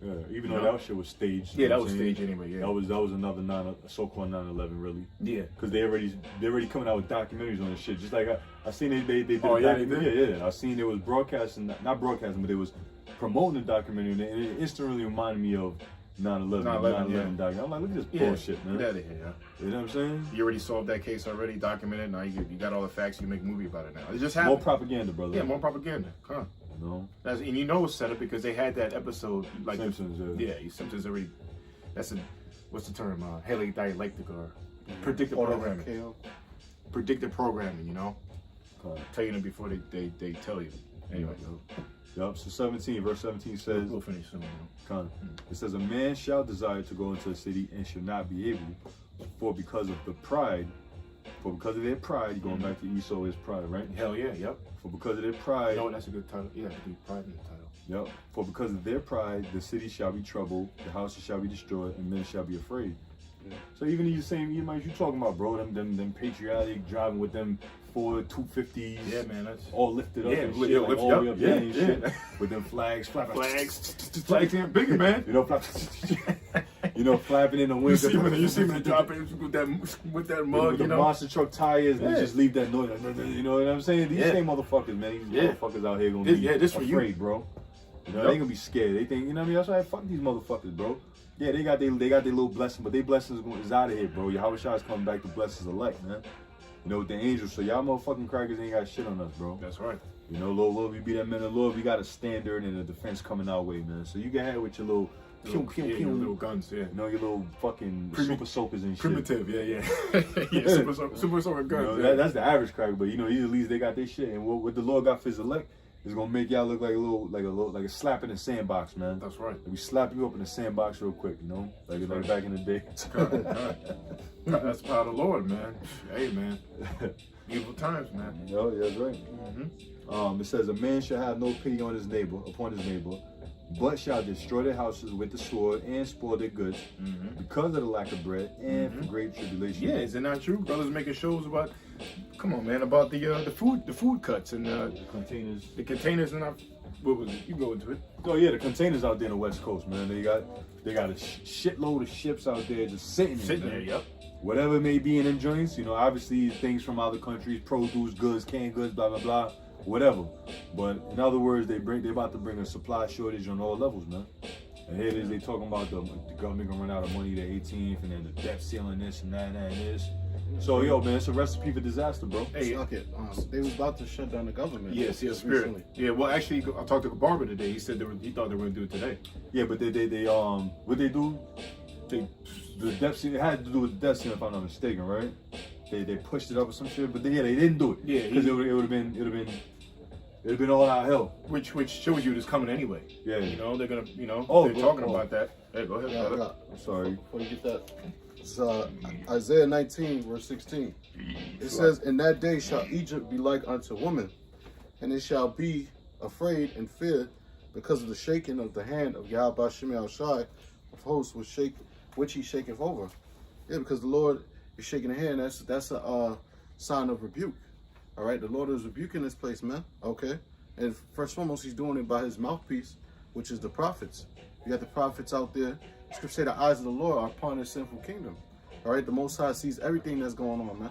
Yeah, even though that shit was staged. Yeah, that was staged anyway. Yeah, that was another so-called 9/11, really. Yeah, because they're already coming out with documentaries on this shit. Just like I seen they did. Oh yeah, they did. Yeah. I seen it was broadcasting, not broadcasting, but it was promoting the documentary, and it instantly reminded me of 9/11 documentary. I'm like, look at this bullshit, man. Get out of here, yeah. You know what I'm saying? You already solved that case already, documented. Now you got all the facts. You make a movie about it now. It just happened. More propaganda, brother. Yeah, more propaganda. Huh. No. And it's set up because they had that episode like Simpsons. Yeah, Simpsons already. What's the term? Haley dialectic or predictive programming. Predictive programming, tell you before they tell you. Anyway. Yup. So 17, verse 17 says. We'll finish soon. It says, a man shall desire to go into a city and shall not be able, for because of their pride, going back to Esau, his pride, right? Hell yeah, yep. For because of their pride. No, that's a good title. Yeah, do pride in the title. Yep. For because of their pride, the city shall be troubled, the houses shall be destroyed, and men shall be afraid. Yeah. So even you talking about, bro, them patriotic driving with them Ford 250s. Yeah, man, that's all lifted up and shit, all the way up there and shit. With them flags, flags getting bigger, man. Flapping in the wind. You see me dropping with that mug, with the monster truck tires, and they just leave that noise. You know what I'm saying? These same motherfuckers, man. These motherfuckers out here gonna be afraid, bro. They gonna be scared. They think, that's why I fuck these motherfuckers, bro. Yeah, they got their little blessing, but their blessings is out of here, bro. Yahweh Shai is coming back to bless his elect, man. With the angels. So y'all motherfucking crackers ain't got shit on us, bro. That's right. Lord, we be that men of Lord. We got a standard and a defense coming our way, man. So you can have with your little little guns, yeah. Your little fucking super soakers and shit. Primitive, yeah. Super soaker guns. That's the average cracker, but at least they got their shit. And what the Lord got for his elect is gonna make y'all look like a slap in the sandbox, man. That's right. We slap you up in the sandbox real quick, like back in the day. That's part of the Lord, man. Hey, man. Evil times, man. Yeah, that's right. It says, a man shall have no pity upon his neighbor, but shall destroy their houses with the sword and spoil their goods because of the lack of bread and for great tribulation. Yeah, is it not true? Brothers making shows about, come on, man, about the food cuts and the containers in our What was it? You go into it. Oh yeah, the containers out there in the West Coast, man. They got a shitload of ships out there just sitting Sitting there. there, yep. Whatever it may be in them joints, you know, obviously things from other countries, produce, goods, canned goods, blah blah blah, whatever. But in other words, they about to bring a supply shortage on all levels, man. And here it is, they talking about the government gonna run out of money the 18th, and then the debt ceiling this and that and this. So yo, man, it's a recipe for disaster, bro. Hey, Suck it. They was about to shut down the government. yes, just Spirit. recently. Yeah, well, actually, I talked to Barber today. He said he thought they were going to do it today. Yeah, but they what they do? The debt ceiling, it had to do with the debt ceiling, if I'm not mistaken, right? They pushed it up or some shit, but they didn't do it. Yeah, because it would have been all out hell. Which shows you it's coming anyway. Yeah. You know, they're going to, they're go- talking oh. about that. Hey, go ahead, Yeah, brother. I'm sorry. Before you get that, it's Isaiah 19, verse 16. It says, "In that day shall Egypt be like unto woman, and it shall be afraid and feared because of the shaking of the hand of Yahweh Shemi Shai of hosts which he shaketh over." Yeah, because the Lord is shaking the hand. That's a sign of rebuke. All right, the Lord is rebuking this place, man. Okay, and first and foremost, he's doing it by his mouthpiece, which is the prophets. You got the prophets out there. Scripture say the eyes of the Lord are upon his sinful kingdom. All right, the Most High sees everything that's going on, man.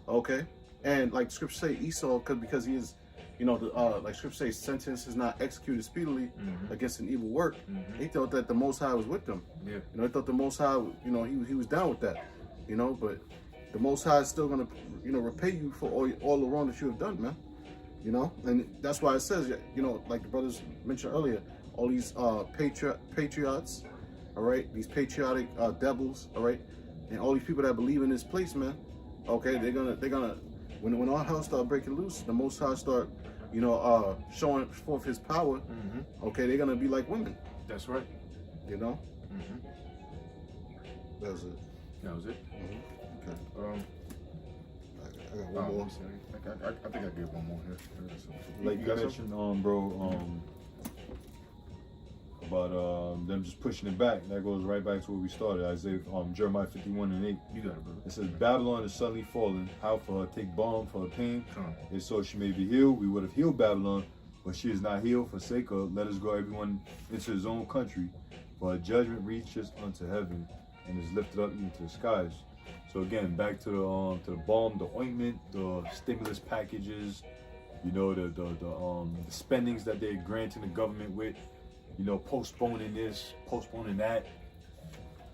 Okay, and like Scripture say, Esau, because he is, like Scripture say, sentence is not executed speedily against an evil work. He thought that the Most High was with them. Yeah. He thought the Most High, he was down with that. But the Most High is still gonna, repay you for all the wrong that you have done, man. And that's why it says, like the brothers mentioned earlier, all these patriots, all right, these patriotic devils, all right, and all these people that believe in this place, man. Okay, they're gonna when all hell start breaking loose, the Most High start, showing forth His power. Okay, they're gonna be like women. That's right. That's it. That was it. Okay. I got one more. I think I gave one more here. Like you got mentioned, bro, about them just pushing it back. That goes right back to where we started. Isaiah, Jeremiah 51:8. You got it, brother. It says, "Babylon is suddenly fallen. How for her take balm for her pain? Come. And so she may be healed. We would have healed Babylon, but she is not healed. Forsake her. Let us go everyone into his own country. For her judgment reaches unto heaven and is lifted up into the skies." So again, back to the balm, the ointment, the stimulus packages, the spendings that they're granting the government with, postponing this, postponing that.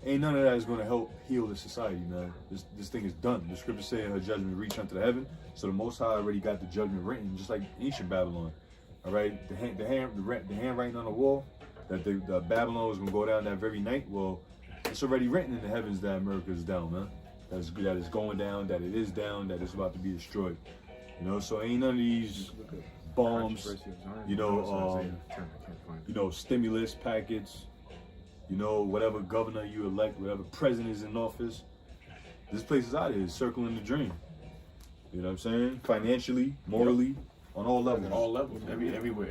Ain't none of that is going to help heal the society, man. This thing is done. The scripture saying her judgment reach unto the heaven. So the Most High already got the judgment written, just like ancient Babylon. All right, the handwriting on the wall that the Babylon was going to go down that very night. Well, it's already written in the heavens that America is down, man. That is going down, that it is down, that it's about to be destroyed. So ain't none of these bombs, stimulus packets, whatever governor you elect, whatever president is in office. This place is out here, it's circling the dream. You know what I'm saying? Financially, morally, on all levels. All levels, everywhere.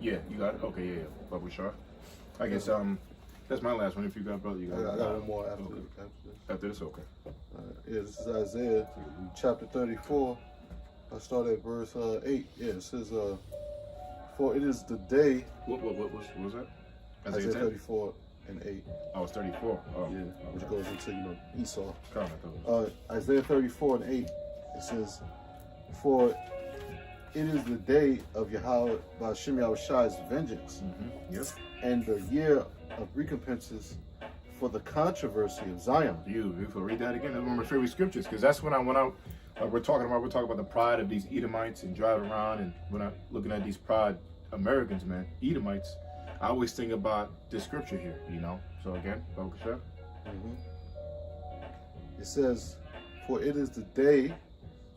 Yeah, you got it. Okay, yeah. But with Shar, I guess that's my last one. If you got, brother, you got. I got one more after Okay. this. After this, okay. Yeah, this is Isaiah chapter 34. I start at verse 8. Yeah, it says, "For it is the day." What was that? Isaiah 34 and 8. I was 34. Oh, Yeah, which goes into Esau. Comment those. Isaiah 34 and 8. It says, "For it is the day of Yahweh by Shemi Shai's vengeance, Yes. and the year of recompenses for the controversy of Zion." Beautiful. Read that again. That's one of my favorite scriptures because that's when I went out. We're talking about the pride of these Edomites and driving around, and when I'm looking at these proud Americans, man, Edomites, I always think about this scripture here. So again, focus up. It says, "For it is the day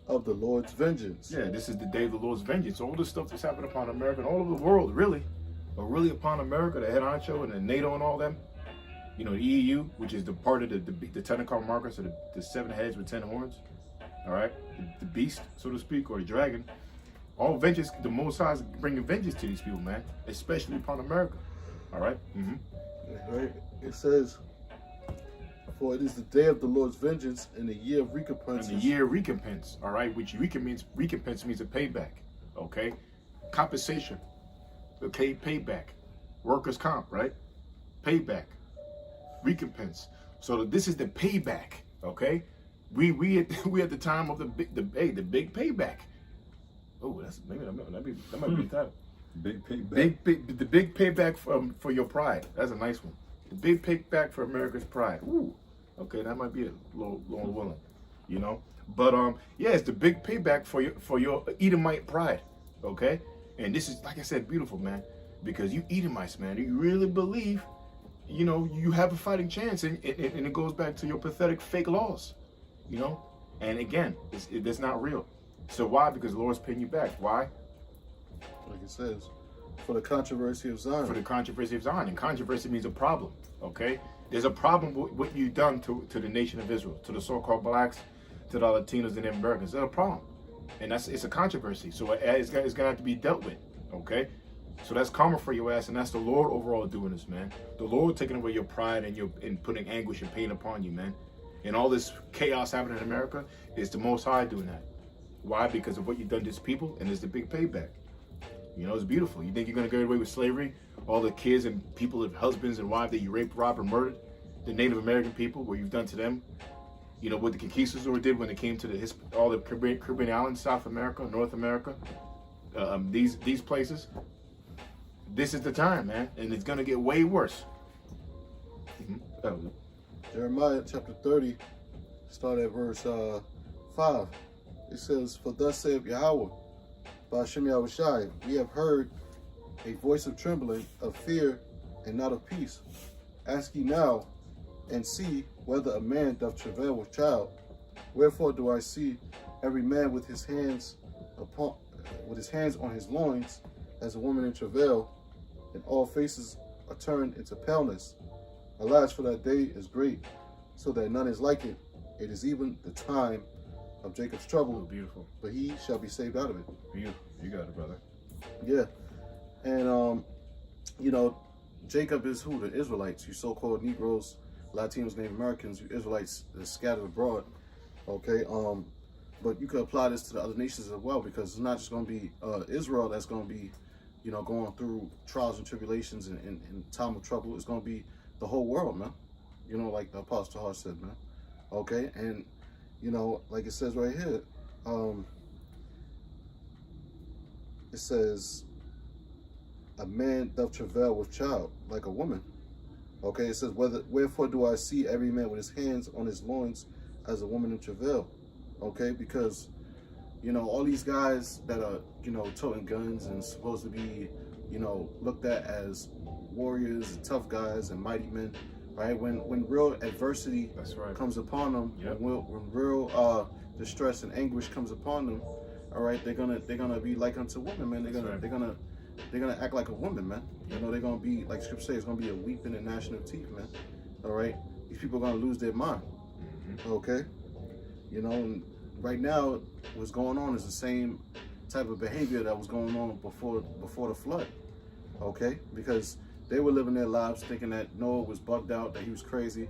of the Lord's vengeance." Yeah, this is the day of the Lord's vengeance. All this stuff that's happened upon America and all over the world, really, but really upon America, the head honcho and the NATO and all them. The EU, which is the part of the technical markers of the 7 heads with 10 horns. All right, the beast, so to speak, or the dragon. All vengeance, the Most High is bringing vengeance to these people, man, especially upon America. All right. Right. It says, "For it is the day of the Lord's vengeance and the year of recompense." And the year of recompense. All right, which recompense means a payback. Okay, compensation. Okay, payback, workers' comp, right? Payback, recompense. So this is the payback. Okay, we at the time of the big payback. Oh, that might be the title. Big payback. The big payback for your pride. That's a nice one. The big payback for America's pride. Ooh, okay, that might be a little willing, you know. But yeah, it's the big payback for your Edomite pride. Okay, and this is, like I said, beautiful, man, because you Edomites, man, you really believe, you know, you have a fighting chance, and it goes back to your pathetic fake laws, you know. And again, it's not real. So why? Because the Lord's paying you back. Why? Like it says, for the controversy of Zion. For the controversy of Zion. And controversy means a problem, okay? There's a problem with what you've done to the nation of Israel, to the so-called blacks, to the Latinos and the Americans. There's a problem. And it's a controversy. So it's going to have to be dealt with, okay? So that's karma for your ass, and that's the Lord overall doing this, man. The Lord taking away your pride and putting anguish and pain upon you, man. And all this chaos happening in America is the Most High doing that. Why? Because of what you've done to this people, and it's the big payback. You know, it's beautiful. You think you're going to get away with slavery? All the kids and people, husbands and wives that you raped, robbed, and murdered, the Native American people, what you've done to them. You know, what the conquistadors did when it came to all the Caribbean islands, South America, North America, these places. This is the time, man, and it's going to get way worse. Jeremiah chapter 30, start at verse 5. It says, "For thus saith Yahweh, by Hashem Yahushai, we have heard a voice of trembling, of fear, and not of peace. Ask ye now, and see whether a man doth travail with child. Wherefore do I see every man with his hands on his loins, as a woman in travail, and all faces are turned into paleness. Alas, for that day is great, so that none is like it. It is even the time of Jacob's trouble, Beautiful. but he shall be saved out of it." Beautiful. You got it, brother. Yeah. And, you know, Jacob is who? The Israelites, you so-called Negroes, Latinos, Native Americans, you Israelites that scattered abroad. Okay. But you could apply this to the other nations as well, because it's not just going to be Israel that's going to be, you know, going through trials and tribulations and time of trouble. It's going to be the whole world, man. You know, like the Apostle Tahar said, man. Okay. And, you know, like it says right here, it says, a man doth travail with child, like a woman. Okay, it says, wherefore do I see every man with his hands on his loins as a woman in travail? Okay, because, you know, all these guys that are, you know, toting guns and supposed to be, you know, looked at as warriors and tough guys and mighty men, right? When real adversity comes upon them, when real distress and anguish comes upon them, all right, they're gonna be like unto women, man. They're gonna act like a woman, man. You know, they're gonna be, like Scripture says, it's gonna be a weeping and gnashing of teeth, man. All right, these people are gonna lose their mind. Okay, you know, and right now what's going on is the same type of behavior that was going on before the flood. Okay, because they were living their lives thinking that Noah was bugged out, that he was crazy.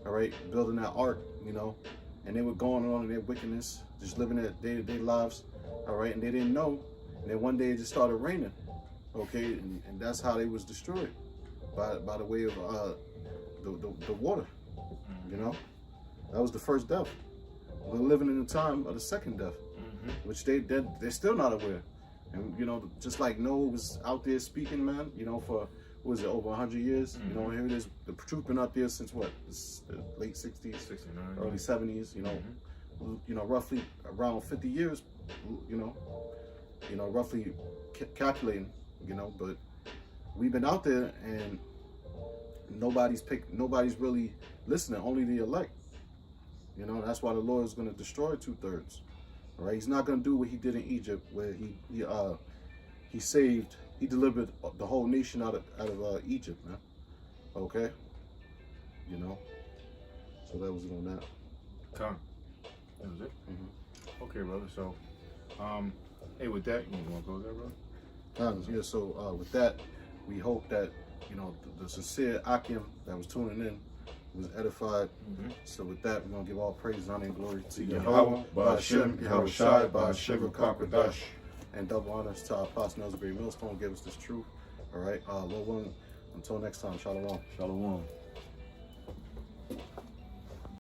All right, building that ark, you know, and they were going on in their wickedness, just living their day-to-day lives. All right, and they didn't know. And then one day it just started raining. Okay, and that's how they was destroyed, by the way of the water. You know, that was the first death. We're living in the time of the second death, which they're still not aware. And you know, just like Noah was out there speaking, man, you know, for what was it, over 100 years? You know, here it is. The truth been out there since what? The late 60s, 69, early 70s. You know, roughly around 50 years. You know, roughly calculating. You know, but we've been out there and nobody's really listening, only the elect. You know, that's why the Lord is going to destroy 2/3. All right, he's not going to do what he did in Egypt, where he delivered the whole nation out of Egypt, man. Okay, you know, so that was it on that. That was it. Okay, brother. So, hey, with that, you want to close that, brother? Yeah, so with that, we hope that, you know, the sincere Akim that was tuning in was edified. So with that, we're going to give all praise, honor, and glory to Yahweh, Ba'ashem, Yahushai, Ba'ashem, Ruach HaKodesh. and double honors to our Apostle Nelson Millstone, give us this truth. All right. Lord willing, until next time, shalom. Shalom.